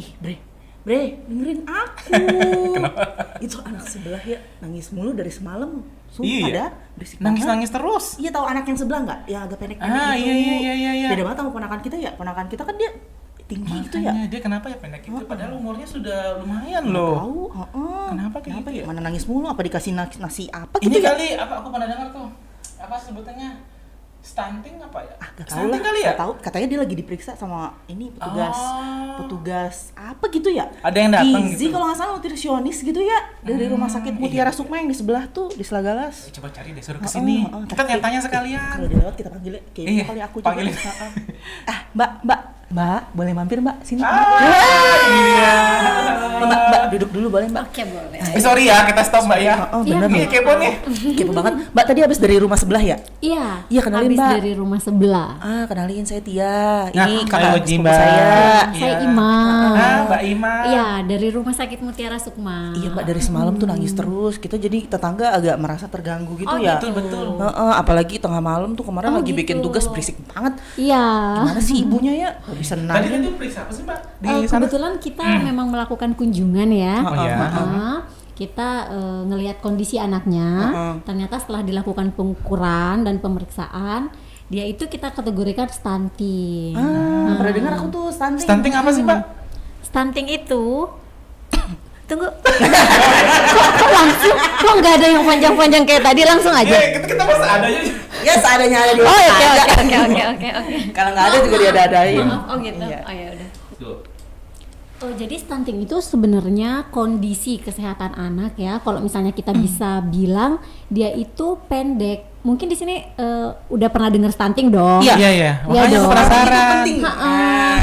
Ih, Bre, dengerin aku. Kenapa? Itu anak sebelah ya nangis mulu dari semalam. Sumpah Iya. dah, berisik banget. Nangis terus. Iya, tahu anak yang sebelah nggak? Yang agak pendek-pendek Ah, gitu. iya. Beda banget sama ponakan kita ya. Ponakan kita kan dia tinggi gitu ya. Makanya dia kenapa ya pendek itu? Padahal umurnya sudah lumayan Nggak loh. tahu, Kenapa kayak gitu ya? Mana nangis mulu? Apa dikasih nasi apa Ini gitu ya? kali apa aku pernah dengar tuh. Apa sebutannya? Stunting apa ya? Gak tahu Stunting lah, kali ya? gak tahu. Katanya dia lagi diperiksa sama ini petugas apa gitu ya? Ada yang datang Gizi gitu. kalau nggak salah, nutrisionis gitu ya, dari rumah sakit Mutiara Sukma yang di sebelah tuh di Selagalas. Coba cari deh, suruh kesini. Kita tanya sekalian. Kalau dia lewat kita panggil, kayak Iya, kali aku panggilin. Mbak, boleh mampir Mbak sini? Iya. Mbak, duduk dulu boleh Mbak? Oke, boleh. Sorry ya, kita stop Mbak ya. Bener Iya, nih. kepo nih. Kepo banget. Mbak tadi habis dari rumah sebelah ya? Iya. Iya, kenalin, habis Mbak. dari rumah sebelah. Kenalin saya Tia. Nah, Ini ayo, kakak Ji, sepupu Mbak. saya. Saya Iya. Ima. Mbak Ima. Iya, dari Rumah Sakit Mutiara Sukma. Iya Mbak, dari semalam tuh nangis terus. Kita jadi tetangga agak merasa terganggu gitu Oh, ya. Betul. Apalagi tengah malam tuh kemarin lagi bikin gitu. tugas berisik banget. Iya. Gimana sih ibunya ya? Gak bisa Tadi nenangin. tadi periksa apa sih Mbak? Di sana? Kebetulan kita memang melakukan kunjungan ya. Oh iya. Kita ngelihat kondisi anaknya. Ternyata setelah dilakukan pengukuran dan pemeriksaan, dia itu kita kategorikan stunting. Pernah dengar aku tuh stunting. Stunting apa sih Mbak? Stunting itu tunggu. kok langsung? Kok nggak ada yang panjang-panjang kayak tadi, langsung aja? Kita masa adanya. Ya seadanya ada di Oh, rumah oke. aja. Kalau nggak ada juga dia ada-adain. Oh gitu. Iya. Oh ya udah. Tuh. Oh, jadi stunting itu sebenarnya kondisi kesehatan anak ya. Kalau misalnya kita bisa bilang dia itu pendek. Mungkin di sini udah pernah dengar stunting dong. Iya. Iya. Makanya aku dong. penasaran. Itu penting.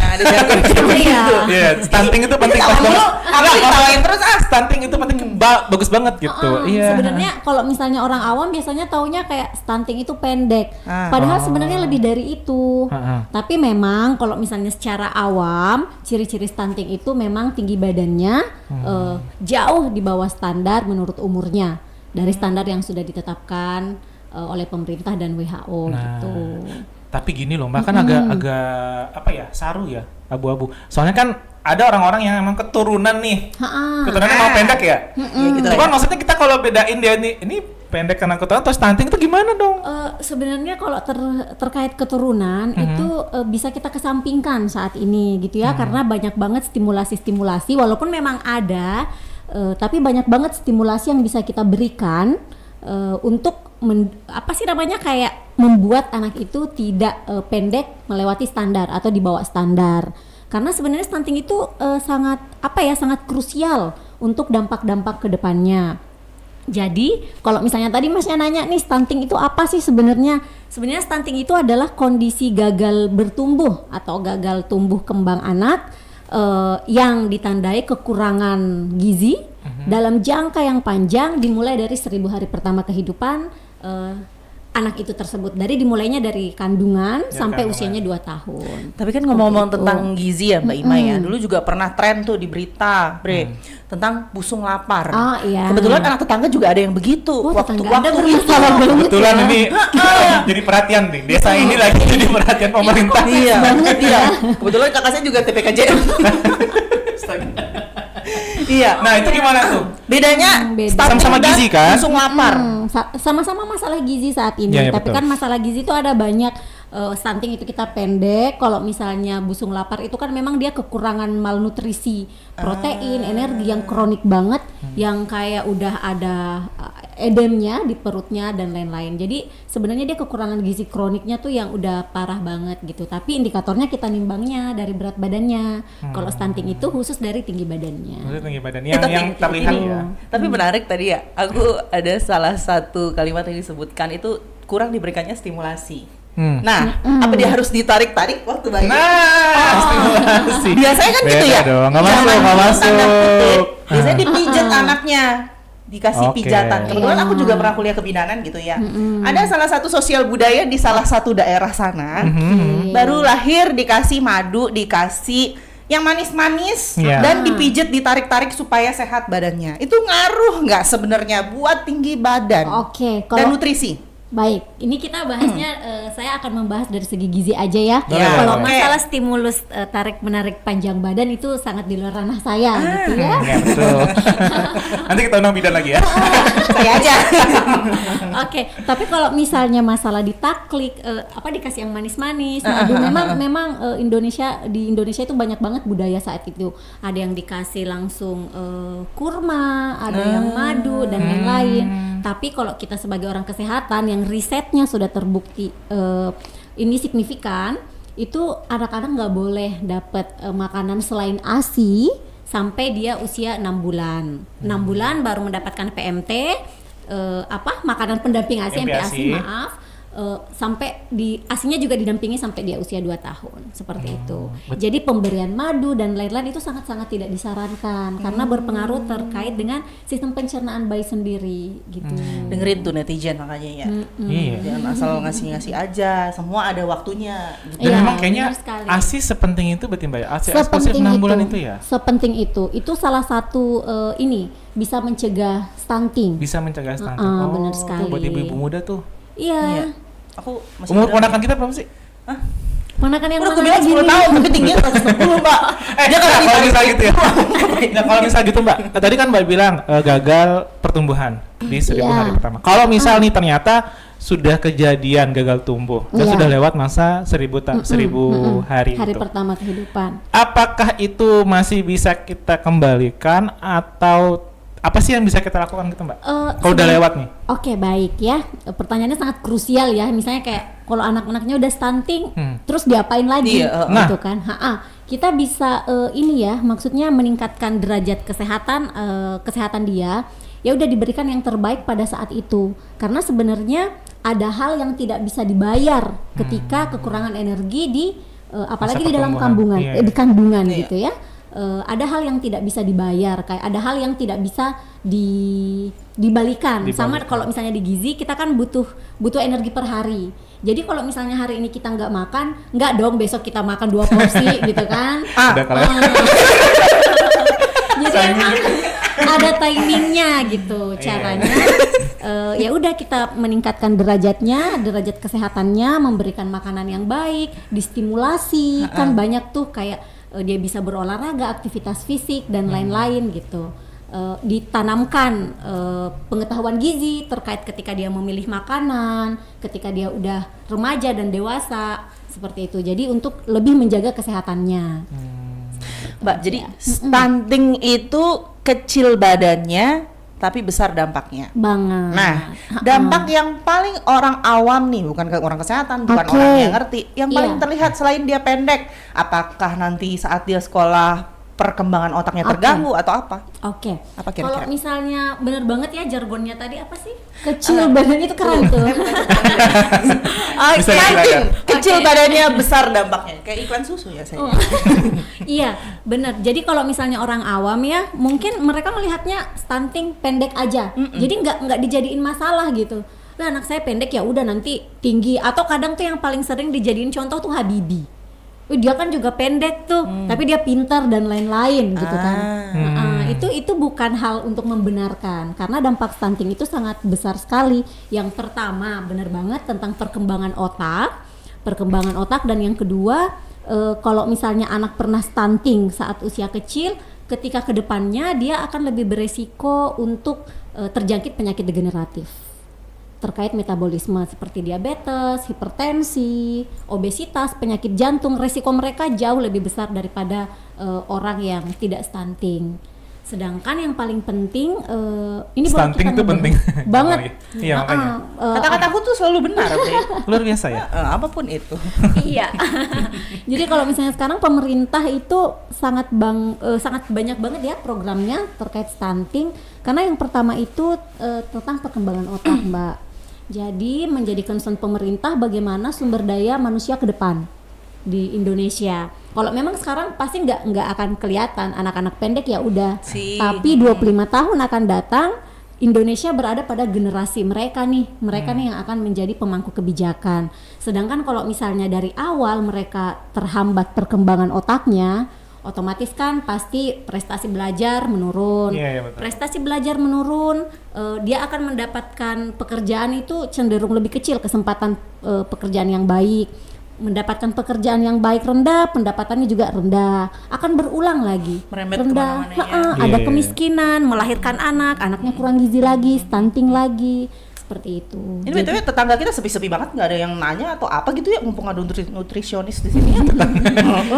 Ada jargon Iya. Iya, stunting itu penting. Tahu dulu, aku ditawain terus stunting itu penting, bagus banget gitu. Iya. Sebenarnya kalau misalnya orang awam biasanya taunya kayak stunting itu pendek. Padahal sebenarnya lebih dari itu. Tapi memang kalau misalnya secara awam, ciri-ciri stunting itu memang tinggi badannya jauh di bawah standar menurut umurnya. Dari standar yang sudah ditetapkan oleh pemerintah dan WHO gitu. Tapi gini loh Mbak, kan agak apa ya, saru ya, abu-abu. Soalnya kan ada orang-orang yang emang keturunan nih. Keturunannya mau pendek ya? Ya gitu lah. Cuman maksudnya kita kalau bedain dia nih, ini pendek karena keturunan atau stunting itu gimana dong? Sebenarnya kalau terkait keturunan itu bisa kita kesampingkan saat ini gitu ya, karena banyak banget stimulasi walaupun memang ada, tapi banyak banget stimulasi yang bisa kita berikan untuk apa sih namanya, kayak membuat anak itu tidak pendek melewati standar atau di bawah standar. Karena sebenarnya stunting itu sangat sangat krusial untuk dampak-dampak ke depannya. Jadi kalau misalnya tadi Masnya nanya nih, stunting itu apa sih sebenarnya? Sebenarnya stunting itu adalah kondisi gagal bertumbuh atau gagal tumbuh kembang anak yang ditandai kekurangan gizi dalam jangka yang panjang, dimulai dari 1000 hari pertama kehidupan anak itu tersebut, dimulainya dari kandungan sampai usianya 2 tahun. Tapi kan ngomong-ngomong tentang gizi ya Mbak Ima ya, dulu juga pernah tren tuh di berita, tentang busung lapar. Oh iya. Kebetulan anak tetangga juga ada yang begitu. Tetangga Anda itu. bermasalah banget Kebetulan ya. ini jadi perhatian nih, desa ini lagi jadi perhatian pemerintah. Iya banget ya. Kebetulan kakak saya juga TPKJM. Iya. Nah itu gimana tuh? Bedanya Beda. stunting Sama-sama dan gizi kan? busung lapar. Sama-sama masalah gizi saat ini, Iya, tapi betul. kan masalah gizi itu ada banyak. Stunting itu kita pendek, kalau misalnya busung lapar itu kan memang dia kekurangan malnutrisi, protein, energi yang kronik banget, yang kayak udah ada edemnya di perutnya dan lain-lain. Jadi sebenarnya dia kekurangan gizi kroniknya tuh yang udah parah banget gitu. Tapi indikatornya kita nimbangnya dari berat badannya. Kalau stunting itu khusus dari tinggi badannya. Maksudnya tinggi badan Tapi yang terlihat ini, ya. Tapi menarik tadi ya, aku ada salah satu kalimat yang disebutkan itu kurang diberikannya stimulasi. Nah, apa dia harus ditarik-tarik waktu bayi? Stimulasi. Biasanya kan gitu Beda ya. dong, nggak Zaman masuk. tanda kutip, biasanya dipijet anaknya, dikasih Oke. pijatan. Kebetulan aku juga pernah kuliah kebidanan gitu ya. Ada salah satu sosial budaya di salah satu daerah sana, baru lahir dikasih madu, dikasih yang manis-manis Iya. dan dipijet, ditarik-tarik supaya sehat badannya. Itu ngaruh nggak sebenarnya buat tinggi badan Oke, dan kalau nutrisi? Baik, ini kita bahasnya saya akan membahas dari segi gizi aja ya. Boleh, Kalau boleh. masalah stimulus tarik menarik panjang badan itu sangat di luar ranah saya gitu ya. Ya betul. Nanti kita undang bidan lagi ya. Saya aja. Oke, tapi kalau misalnya masalah ditaklik dikasih yang manis-manis, madu memang di Indonesia itu banyak banget budaya saat itu. Ada yang dikasih langsung kurma, ada yang madu dan lain-lain. Tapi kalau kita sebagai orang kesehatan yang risetnya sudah terbukti ini signifikan, itu anak-anak nggak boleh dapat makanan selain ASI sampai dia usia 6 bulan. 6 bulan baru mendapatkan PMT, makanan pendamping ASI, MPASI, maaf. Sampai ASINya juga didampingi sampai dia usia 2 tahun seperti itu. Jadi pemberian madu dan lain-lain itu sangat-sangat tidak disarankan karena berpengaruh terkait dengan sistem pencernaan bayi sendiri gitu. Dengerin tuh netizen makanya ya. Iya. Jangan asal ngasih-ngasih aja, semua ada waktunya gitu. Dan Iya, memang kayaknya benar sekali. ASI sepenting itu berarti Mbak ya? ASI eksklusif 6 bulan itu ya? Sepenting itu. Itu salah satu bisa mencegah stunting. Bisa mencegah stunting. Benar sekali. Tuh buat ibu-ibu muda tuh. Iya. Aku masih Umur muda. ponakan kita berapa sih? Ponakan yang Udah aku mana bilang lagi 10 nih? tahun tapi tingginya 110, Mbak. Dia Nah, kalau kalau misal gitu ya. Nah, kalau misal gitu Mbak, tadi kan Mbak bilang gagal pertumbuhan di 1000 Iya. hari pertama. Kalau misal nih ternyata sudah kejadian gagal tumbuh dan Iya. sudah lewat masa 1000 hari Hari itu. pertama kehidupan. Apakah itu masih bisa kita kembalikan atau apa sih yang bisa kita lakukan gitu Mbak? Kalau udah lewat nih. Oke, baik ya. Pertanyaannya sangat krusial ya. Misalnya kayak kalau anak-anaknya udah stunting, terus diapain lagi? Iya, Gitu kan. Kita bisa maksudnya meningkatkan derajat kesehatan dia. Ya udah diberikan yang terbaik pada saat itu. Karena sebenarnya ada hal yang tidak bisa dibayar ketika kekurangan energi di apalagi di dalam pertumbuhan. di kandungan Iya. gitu ya. Ada hal yang tidak bisa dibayar, kayak ada hal yang tidak bisa dibalikan. Sama kalau misalnya di gizi kita kan butuh energi per hari. Jadi kalau misalnya hari ini kita nggak makan, nggak dong besok kita makan 2 porsi gitu kan. Udah kalian. Jadi emang ada timingnya gitu caranya. Ya udah kita meningkatkan derajat kesehatannya, memberikan makanan yang baik, distimulasi. Kan banyak tuh kayak dia bisa berolahraga, aktivitas fisik dan lain-lain gitu. Ditanamkan pengetahuan gizi terkait ketika dia memilih makanan, ketika dia udah remaja dan dewasa seperti itu. Jadi untuk lebih menjaga kesehatannya. Mbak, jadi stunting itu kecil badannya tapi besar dampaknya. Banget. Nah, dampak yang paling orang awam nih, bukan orang kesehatan, bukan Oke. orang yang ngerti, yang paling Iya. terlihat selain dia pendek, apakah nanti saat dia sekolah perkembangan otaknya Oke. terganggu atau apa? Oke. Apa kira-kira? Kalau misalnya bener banget ya jargonnya tadi apa sih? Kecil badannya itu keren tuh. Bisa dibilang. Kecil Oke. badannya besar dampaknya. Kayak iklan susu ya saya. Iya, bener. Jadi kalau misalnya orang awam ya, mungkin mereka melihatnya stunting pendek aja. Jadi nggak dijadiin masalah gitu. Lah anak saya pendek ya udah nanti tinggi. Atau kadang tuh yang paling sering dijadiin contoh tuh Habibie. Dia kan juga pendek tuh, tapi dia pintar dan lain-lain gitu kan. Itu bukan hal untuk membenarkan karena dampak stunting itu sangat besar sekali. Yang pertama benar banget tentang perkembangan otak dan yang kedua kalau misalnya anak pernah stunting saat usia kecil, ketika kedepannya dia akan lebih beresiko untuk terjangkit penyakit degeneratif terkait metabolisme seperti diabetes, hipertensi, obesitas, penyakit jantung. Resiko mereka jauh lebih besar daripada orang yang tidak stunting. Sedangkan yang paling penting ini Stunting itu penting banget. Iya makanya. Kata-kataku tuh selalu benar, Bre. Luar biasa ya. Apapun itu. Iya. Jadi kalau misalnya sekarang pemerintah itu sangat banyak banget ya programnya terkait stunting. Karena yang pertama itu tentang perkembangan otak, Mbak. Jadi menjadi concern pemerintah bagaimana sumber daya manusia ke depan di Indonesia. Kalau memang sekarang pasti nggak akan kelihatan anak-anak pendek ya udah. Tapi 25 tahun akan datang Indonesia berada pada generasi mereka nih yang akan menjadi pemangku kebijakan. Sedangkan kalau misalnya dari awal mereka terhambat perkembangan otaknya, otomatis kan pasti prestasi belajar menurun. Iya, betul. Prestasi belajar menurun, dia akan mendapatkan pekerjaan itu cenderung lebih kecil kesempatan pekerjaan yang baik. Mendapatkan pekerjaan yang baik rendah, pendapatannya juga rendah, akan berulang lagi. Merembet rendah, kemana-mana ya. ada kemiskinan, melahirkan anak, anaknya kurang gizi lagi, stunting lagi, seperti itu. Ini BTW tetangga kita sepi-sepi banget, nggak ada yang nanya atau apa gitu ya, mumpung ada nutrisionis di sini ya.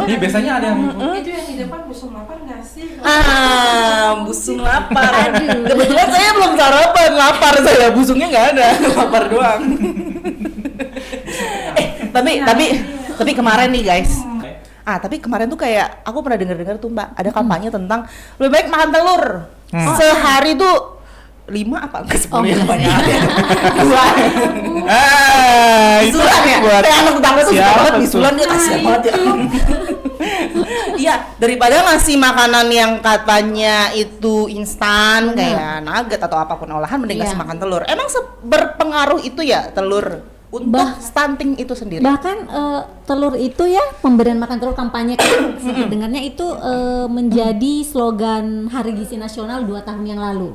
Iya, biasanya ada yang Itu yang di depan busung lapar nggak sih? Busung lapar. Kebetulan saya belum sarapan, lapar saya, busungnya nggak ada, lapar doang. Tapi kemarin nih guys. Tapi kemarin tuh kayak aku pernah dengar tuh Mbak, ada kampanye tentang lebih baik makan telur. Sehari tuh 5 apa ke 10 ya banyak. 2. itu Bisulan ya? buat Kayak anak tetangga tuh suka siapa banget tuh? bisulan, dia kasihan banget ya. Iya, daripada ngasih makanan yang katanya itu instan kayak nugget atau apapun olahan, mending Iya. ngasih makan telur. Emang berpengaruh itu ya telur untuk stunting itu sendiri? Bahkan telur itu ya, pemberian makan telur kampanye kan dengarnya itu menjadi slogan Hari Gizi Nasional 2 tahun yang lalu.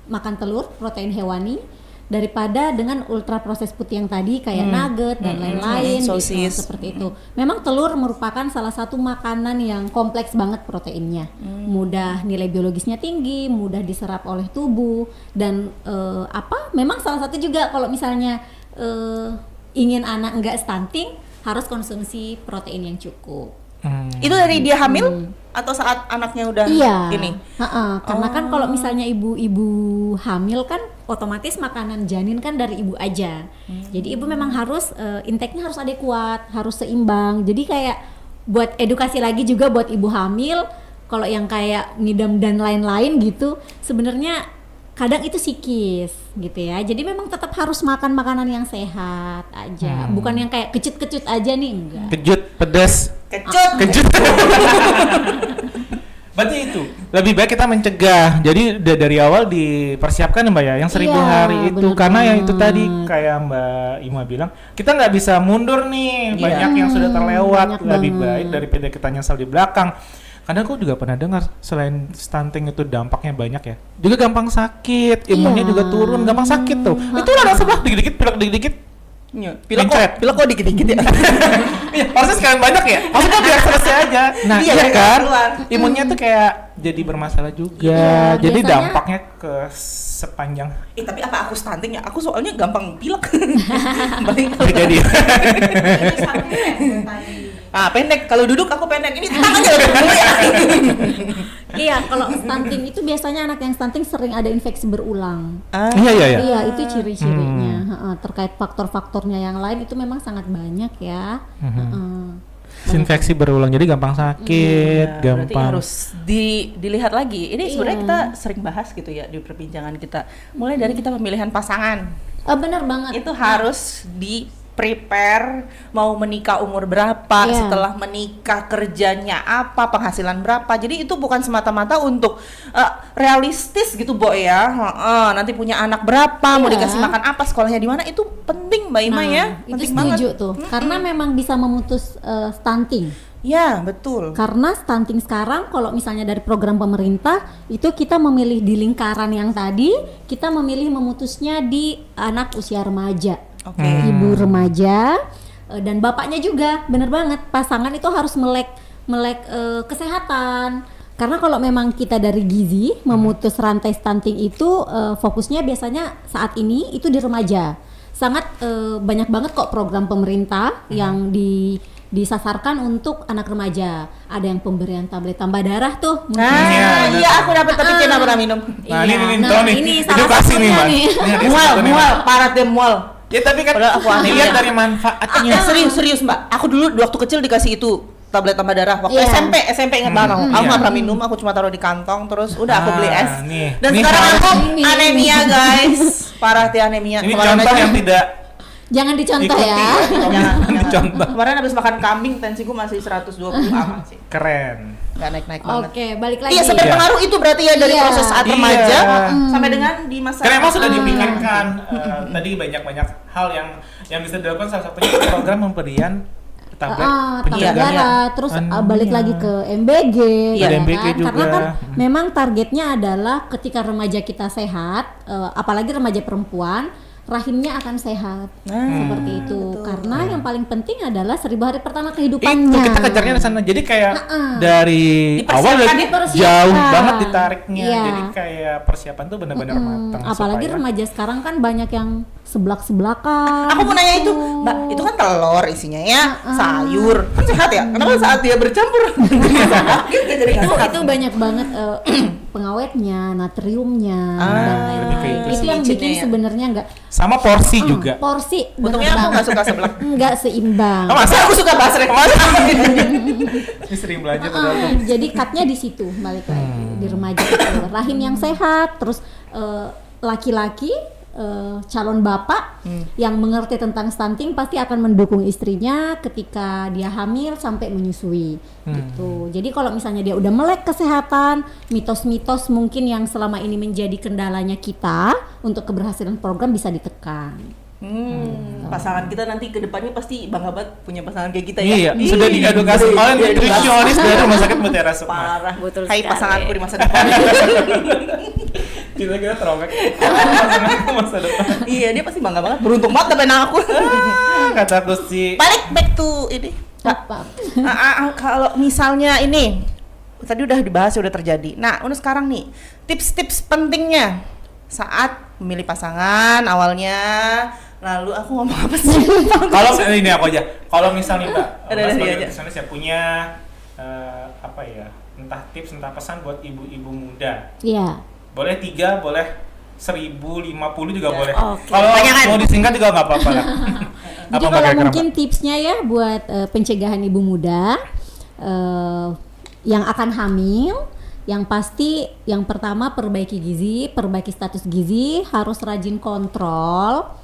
Makan telur protein hewani daripada dengan ultra proses putih yang tadi kayak nugget dan lain-lain gitu, sosis. seperti itu. Memang telur merupakan salah satu makanan yang kompleks banget proteinnya, mudah nilai biologisnya tinggi, mudah diserap oleh tubuh dan memang salah satu juga kalau misalnya ingin anak enggak stunting harus konsumsi protein yang cukup. Itu dari dia hamil atau saat anaknya udah ini? Karena kan kalau misalnya ibu-ibu hamil kan otomatis makanan janin kan dari ibu aja. Jadi ibu memang harus intake-nya harus adekuat, harus seimbang. Jadi kayak buat edukasi lagi juga buat ibu hamil, kalau yang kayak ngidam dan lain-lain gitu, sebenarnya kadang itu psikis gitu ya. Jadi memang tetap harus makan makanan yang sehat aja, bukan yang kayak kecut-kecut aja nih, enggak. Kejut, pedas, Kecut. Berarti itu lebih baik kita mencegah. Jadi dari awal dipersiapkan Mbak ya, yang 1000 Iya, hari itu, bener karena yang itu banget. tadi kayak Mbak Ima bilang, kita nggak bisa mundur nih, Iya. banyak yang sudah terlewat. banyak Lebih banget. baik daripada kita nyesal di belakang. Karena aku juga pernah dengar selain stunting itu dampaknya banyak ya, juga gampang sakit, imunnya Iya. juga turun, gampang sakit tuh. Itu ada sebelah dikit-dikit, pilek dikit-dikit. Mencret. Pilek kok dikit-dikit ya. Iya, harusnya sekalian banyak ya. Maksudnya biar selesai aja. Nah, Iya, iya biar kan? keluar. Imunnya tuh kayak jadi bermasalah juga. Iya, Jadi biasanya- dampaknya ke sepanjang Tapi apa aku stunting ya? Aku soalnya gampang pilek. Balik terjadi. pendek. Kalau duduk aku pendek. Ini tangannya lebih dulu ya. Iya, kalau stunting itu biasanya anak yang stunting sering ada infeksi berulang. Iya. Iya, itu ciri-cirinya. Terkait faktor-faktornya yang lain itu memang sangat banyak ya. Infeksi berulang jadi gampang sakit, Berarti gampang. harus dilihat lagi. Ini sebenarnya kita sering bahas gitu ya di perbincangan kita. Mulai dari kita pemilihan pasangan. Bener banget. Itu harus prepare mau menikah umur berapa, Iya. setelah menikah kerjanya apa, penghasilan berapa. Jadi itu bukan semata-mata untuk realistis gitu, Bo ya. Nanti punya anak berapa, mau Iya. dikasih makan apa, sekolahnya di mana, itu penting Mbak Ima ya. Itu Penting setuju banget. tuh. Karena memang bisa memutus stunting. Ya, betul. Karena stunting sekarang kalau misalnya dari program pemerintah itu kita memilih di lingkaran yang tadi, kita memilih memutusnya di anak usia remaja. Oke. Ibu remaja dan bapaknya juga, bener banget, pasangan itu harus melek kesehatan. Karena kalau memang kita dari gizi memutus rantai stunting itu fokusnya biasanya saat ini itu di remaja. Sangat banyak banget kok program pemerintah yang disasarkan untuk anak remaja. Ada yang pemberian tablet tambah darah tuh. Nah, iya aku dapat tapi kita pernah minum. Nah, Iya. ini Nah, tahu nih. ini salah Edukasi nih, satunya Mbak. nih. Ini ada Mual, satu nih, Mbak. parah deh mual. Ya tapi kan Padahal aku anemia. lihat dari manfaatnya. Serius Mbak. Aku dulu waktu kecil dikasih itu tablet tambah darah waktu Iya. SMP ingat banget. Aku Iya. nggak pernah minum, aku cuma taruh di kantong terus udah aku beli es. Nih. Dan Nih sekarang aku ini. anemia guys, parah tuh anemia. Ini Kemarin contoh aja- yang tidak Jangan dicontoh ikuti ya. Jangan. Dicontoh. Kemarin habis makan kambing tensiku masih 120 aman sih. Keren. Nggak naik-naik banget. Oke, balik lagi. Iya, sampai Iya. pengaruh itu berarti ya dari Iya. proses saat Iya. remaja sampai dengan di masa. Karena emang sudah dipikirkan tadi banyak hal yang bisa dilakukan, salah satunya program pemberian tablet tanggal pencegahan darah, terus balik anemia. lagi ke MBG, Iya, ya MBG kan? juga. Karena kan memang targetnya adalah ketika remaja kita sehat, apalagi remaja perempuan, rahimnya akan sehat, seperti itu. Karena yang paling penting adalah 1000 hari pertama kehidupannya. Itu kita kejarnya di sana. Jadi kayak dari awal udah dipersiapkan. jauh banget ditariknya. Iya. Jadi kayak persiapan tuh benar-benar matang. Apalagi supaya- remaja sekarang kan banyak yang seblak-seblakan. Aku mau nanya itu, Mbak, itu kan telur isinya ya, sayur, kan sehat ya? Kenapa saat dia bercampur jadi nggak sehat? Itu banyak banget pengawetnya, natriumnya, dan lebih lain-lain. kayak Itu gitu. yang bikin Micinnya ya. sebenarnya enggak sama porsi juga. porsi. Untungnya aku nggak suka seblak. Enggak seimbang. Oh, masa Aku suka basrek. ini sering belanja padahal tuh. Jadi cutnya di situ balik lagi di remaja itu. Rahim yang sehat, terus laki-laki calon bapak yang mengerti tentang stunting pasti akan mendukung istrinya ketika dia hamil sampai menyusui gitu. Jadi kalau misalnya dia udah melek kesehatan, mitos-mitos mungkin yang selama ini menjadi kendalanya kita untuk keberhasilan program bisa ditekan. Pasangan kita nanti ke depannya pasti bangga banget punya pasangan kayak kita ya. Iya, sudah diedukasi oleh nutrisionis dari Rumah Sakit Mutiara Sukma. Parah. Betul Hai sekali. pasanganku di masa depan. Kita throwback pasanganku masa depan. Iya, dia pasti bangga banget. Beruntung banget dapetin aku. Kataku sih. Balik back to ini. Apa? Kalau misalnya ini tadi udah dibahas, udah terjadi. Nah, untuk sekarang nih, tips-tips pentingnya saat memilih pasangan awalnya. Lalu aku ngomong apa sih? Kalau ini aku aja. Kalau misalnya Mbak, Ada Mbak dia sebagai aja. nutrisionis ya punya apa ya? Entah tips, entah pesan buat ibu-ibu muda. Iya. Boleh 3, boleh 1050 juga Ya, boleh. oke. Kalau Kebanyakan. mau disingkat juga nggak apa-apa lah. Jadi Mbak kalau Ikram, mungkin Mbak? tipsnya ya buat pencegahan ibu muda yang akan hamil, yang pasti yang pertama perbaiki gizi, perbaiki status gizi, harus rajin kontrol.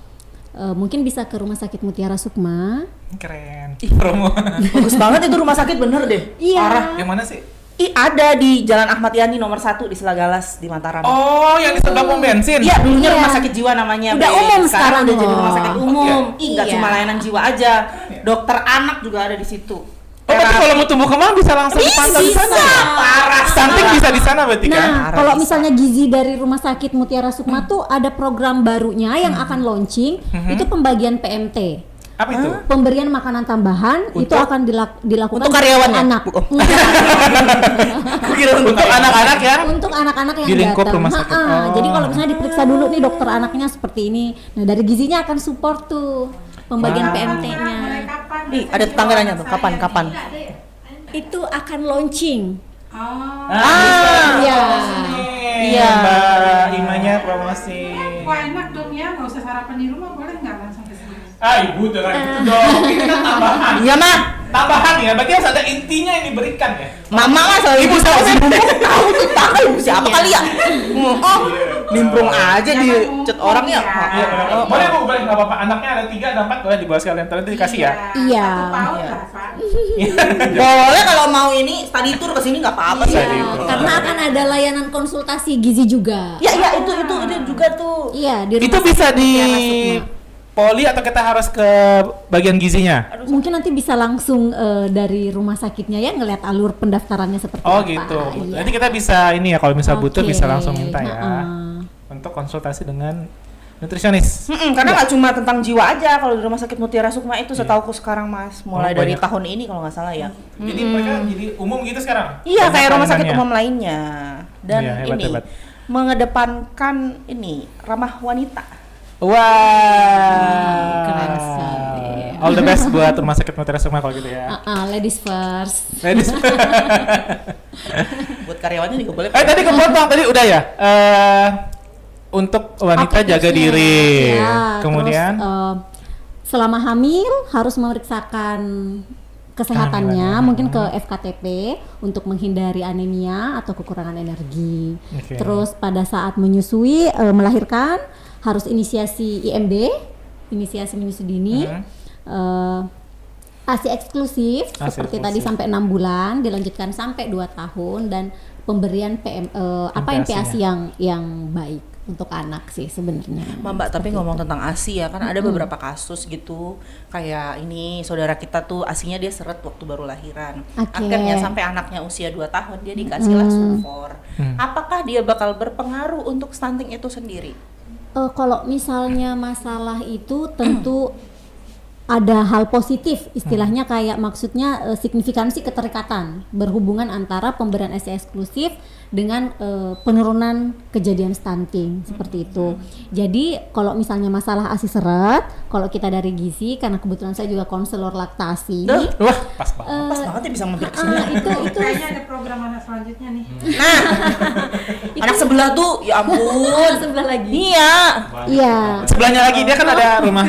Mungkin bisa ke Rumah Sakit Mutiara Sukma. Keren. Promo. Bagus banget itu rumah sakit, bener deh. Iya. Parah. Yang mana sih? Ada di Jalan Ahmad Yani nomor 1 di Selagalas di Mataram. Oh, yang di sebelah pom bensin. Iya, dulunya Iya. rumah sakit jiwa namanya. Udah Be. umum sekarang udah jadi loh. rumah sakit umum. Oke. Nggak Iya. cuma layanan jiwa aja. Dokter anak juga ada di situ. Oh, tapi kalau mau tumbuh kembang bisa langsung dipantau di sana. Parah. Stunting bisa di sana berarti kan? Nah, Parah kalau bisa. misalnya gizi dari Rumah Sakit Mutiara Sukma tuh ada program barunya yang akan launching, itu pembagian PMT. Apa itu? Pemberian makanan tambahan itu akan dilakukan Untuk karyawannya? anak. Aku kira Untuk anak-anak ya? Untuk anak-anak yang Di lingkup datang. rumah sakit. Ha-ha. Oh. Jadi kalau misalnya diperiksa dulu nih dokter anaknya seperti ini. Nah, dari gizinya akan support tuh pembagian Wah. PMT-nya. Mulai kapan? Ih, ada tetangga nanya tuh, kapan? Itu akan launching. Oh, Iya. Iya. Mbak Imanya promosi. wah enak dong ya, nggak usah sarapan di rumah, boleh nggak langsung ke sini? Ah, Ibu jangan gitu dong. Ini kan tambahan. Iya, Mah. Tambahan ya, berarti harus ada intinya yang diberikan ya. Mama mah selalu ibu tahu sih. Tahu tuh tahu siapa Iya. kali ya? Oh, nimbrung aja di chat orang ya. Iya, benar. Oh, Boleh Bu, boleh nggak apa-apa. Anaknya ada 3, ada 4, boleh dibawa sekalian. Nanti dikasih ya. Iya. Satu paut Iya. lah, Pak. Boleh kalau mau ini study tour ke sini nggak apa-apa sih. Study tour. Karena akan ada layanan konsultasi gizi juga. Ya itu juga tuh. Iya, di Itu Rumah bisa Sakit di Mutiara Sukma. poli atau kita harus ke bagian gizinya? Mungkin nanti bisa langsung dari rumah sakitnya ya ngelihat alur pendaftarannya seperti Oh apa. gitu. Iya. Nanti kita bisa ini ya kalau misal butuh Oke. bisa langsung minta ya. Ha-ha. Untuk konsultasi dengan nutrisionis. Karena nggak cuma tentang jiwa aja kalau di Rumah Sakit Mutiara Sukma itu setauku sekarang Mas, mulai Oh, dari banyak. tahun ini kalau nggak salah ya. Jadi mereka jadi umum gitu sekarang. Iya, Banyak kayak rumah sakit layanannya. umum lainnya. Dan Iya, hebat, ini hebat. mengedepankan ini ramah wanita. Wah. Keren sekali. All the best buat Rumah Sakit Mutiara Sukma kalau gitu ya. Ladies first. Ladies. Buat karyawannya juga boleh. Tadi kepotong tadi udah ya. Untuk wanita Oke, jaga tipsnya. diri. Ya, Kemudian terus, selama hamil harus memeriksakan kesehatannya, Kehamilan. mungkin ke FKTP untuk menghindari anemia atau kekurangan energi. Oke. Terus pada saat menyusui, melahirkan harus inisiasi IMD, inisiasi menyusui dini. ASI eksklusif ASI seperti eksklusif. tadi sampai 6 bulan, dilanjutkan sampai 2 tahun dan pemberian MPASI MPASI-nya. yang baik. untuk anak sih sebenarnya. Mbak, tapi Seperti ngomong itu. tentang ASI ya, kan ada beberapa kasus gitu. Kayak ini saudara kita tuh ASInya dia seret waktu baru lahiran. Oke. Akhirnya sampai anaknya usia 2 tahun dia dikasihlah Sufor. Apakah dia bakal berpengaruh untuk stunting itu sendiri? Kalau misalnya masalah itu tentu ada hal positif, istilahnya kayak maksudnya signifikansi keterikatan berhubungan antara pemberian ASI eksklusif dengan penurunan kejadian stunting seperti itu. Jadi kalau misalnya masalah ASI seret, kalau kita dari gizi, karena kebetulan saya juga konselor laktasi. Duh. Wah, pas banget. Pas banget ya bisa mampir ke sini. itu Kayaknya ada program anak selanjutnya nih. Anak sebelah tuh, ya ampun. sebelah lagi. Iya. Iya. Sebelahnya lagi dia kan ada rumah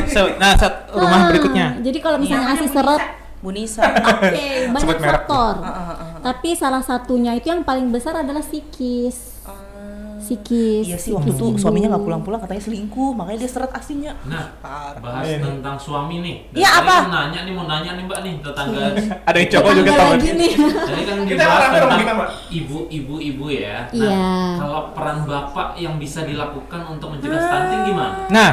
rumah berikutnya. Jadi kalau misalnya ASI seret, Bu Nisa. oke, banyak Sebut merek. faktor. Tapi salah satunya itu yang paling besar adalah psikis. Psikis. Iya sih, waktu itu suaminya nggak pulang-pulang katanya selingkuh, makanya dia seret ASInya. Nah, Parah. bahas tentang suami nih. Iya, Dari tadi apa? kan mau nanya nih Mbak nih tetangga. Ada yang cowok juga Tetangga tahu. lagi nih. Tadi kan Kita dibahas rame rumah tentang kita, Mbak. ibu-ibu ya. Nah, Iya. kalau peran bapak yang bisa dilakukan untuk mencegah stunting gimana? Nah,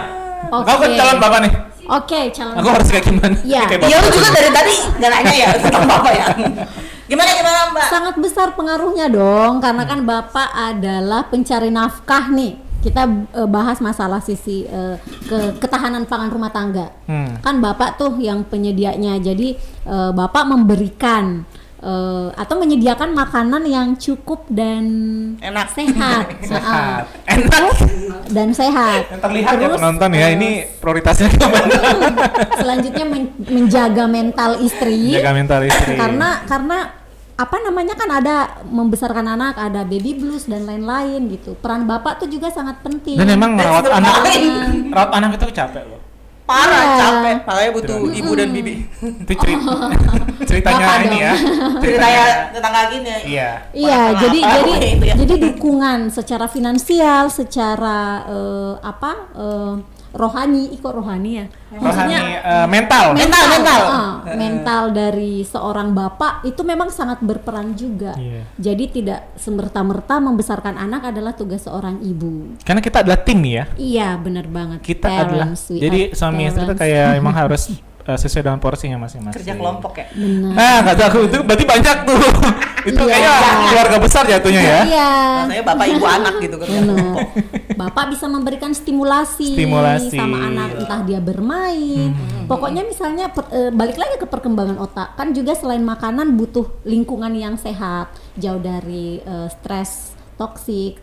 Oke. kau kan calon bapak nih. Oke, calon. Aku harus kayak gimana? Iya. Kayak Iya, bapak. lu juga dari tadi nggak nanya ya tentang bapak ya. Gimana Mbak? Sangat besar pengaruhnya dong, karena kan bapak adalah pencari nafkah nih. Kita bahas masalah sisi ketahanan pangan rumah tangga. Kan bapak tuh yang penyedianya, jadi bapak memberikan atau menyediakan makanan yang cukup dan Enak. sehat. Sehat. Enak dan sehat. Yang terlihat ya Terus, penonton ya, ini prioritasnya kemana? selanjutnya menjaga mental istri. Jaga mental istri. Karena apa namanya, kan ada membesarkan anak, ada baby blues dan lain-lain gitu. Peran bapak tuh juga sangat penting. Dan emang merawat Dan anak, ngapain? rawat anak itu capek loh. Parah, Iya. capek. Makanya butuh ibu dan bibi. Itu ceritanya Bapak ini dong. ya. Ceritanya tetangga gini ya. Iya. Iya, Kenapa? jadi Itu ya. jadi dukungan secara finansial, secara rohani, kok rohani ya? Rohani, mental. Mental dari seorang bapak itu memang sangat berperan juga. Iya. Jadi tidak semerta-merta membesarkan anak adalah tugas seorang ibu. Karena kita adalah tim nih ya. Iya, benar banget. Kita adalah. Parents, we Jadi are suami istri itu parents. kayak emang harus sesuai dengan porsinya masing-masing. Kerja kelompok ya. Benar. Nah, kata aku itu berarti banyak tuh. Itu Iya. kayaknya keluarga besar jatuhnya ya. Iya. Katanya bapak ibu anak gitu kerja Benar. kelompok. Bapak bisa memberikan stimulasi sama anak, entah dia bermain. Pokoknya misalnya balik lagi ke perkembangan otak. Kan juga selain makanan butuh lingkungan yang sehat, jauh dari stres toxic,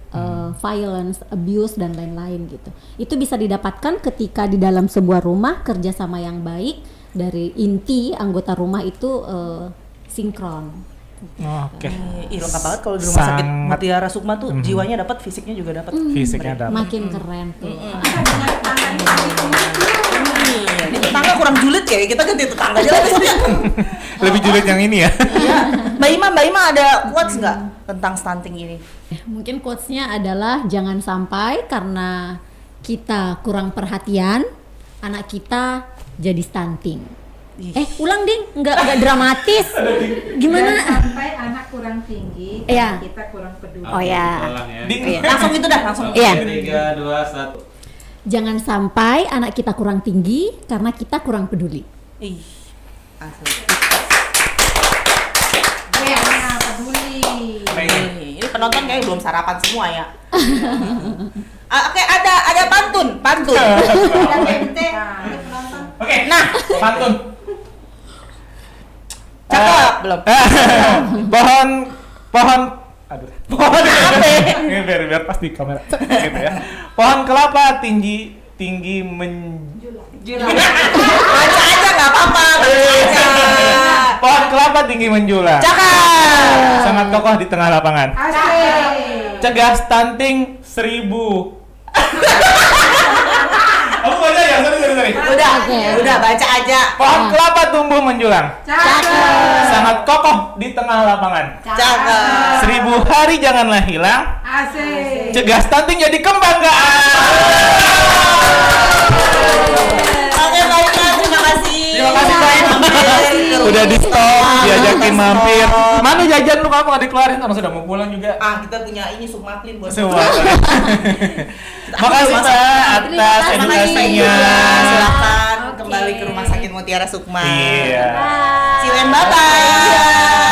violence, abuse dan lain-lain gitu. Itu bisa didapatkan ketika di dalam sebuah rumah kerjasama yang baik dari inti anggota rumah itu sinkron. Oh, oke. Ih, lengkap banget kalau di rumah sakit Sangat. Mutiara Sukma tuh jiwanya dapat, fisiknya juga dapat. Fisiknya dapat. Makin keren tuh. Ini tetangga kurang julid ya, kita ganti tetangga aja lah besoknya. Lebih julid yang ini ya. Iya. Mbak Ima ada quotes nggak tentang stunting ini? Mungkin quotes-nya adalah jangan sampai karena kita kurang perhatian anak kita jadi stunting. Ulang ding, nggak dramatis. Gimana? Jangan sampai anak kurang tinggi, Iya. kita kurang peduli. Oh ya. Ulang ya. Ding. Langsung itu dah, langsung. Iya. 3, 2, 1. Jangan sampai anak kita kurang tinggi karena kita kurang peduli. Ih, asli. Jangan peduli. Ini penonton kayak belum sarapan semua ya. Oke, ada pantun. Ada bente, ada penonton. Oke. Nah, Pantun. cakep belum? Pohon aduh. Pohon apa? Ini biar pas di kamera. Gitu ya. Pohon kelapa tinggi Baca aja nggak apa-apa. Baca aja. Pohon kelapa tinggi menjulang. Cakep. Sangat kokoh di tengah lapangan. Asik. Cegah stunting 1000. Aku baca ya, sorry. Udah, Oke. udah baca aja. Pohon kelapa tumbuh menjulang. Cakep. Sangat kokoh di tengah lapangan. Cakep. 1000 hari janganlah hilang. Asik. Cegah stunting jadi kebanggaan. Oke, baiklah, terima kasih. Terima kasih Mbak Ina. Mampir. Udah di stop, diajakin mampir. Mana jajan lu kamu nggak dikeluarin? Orang sudah mau pulang juga. Kita punya ini Sukmaklin buat Semua. Makasih Mbak atas edukasinya. Silakan Oke. kembali ke Rumah Sakit Mutiara Sukma. Iya. Bye. See you and bye-bye.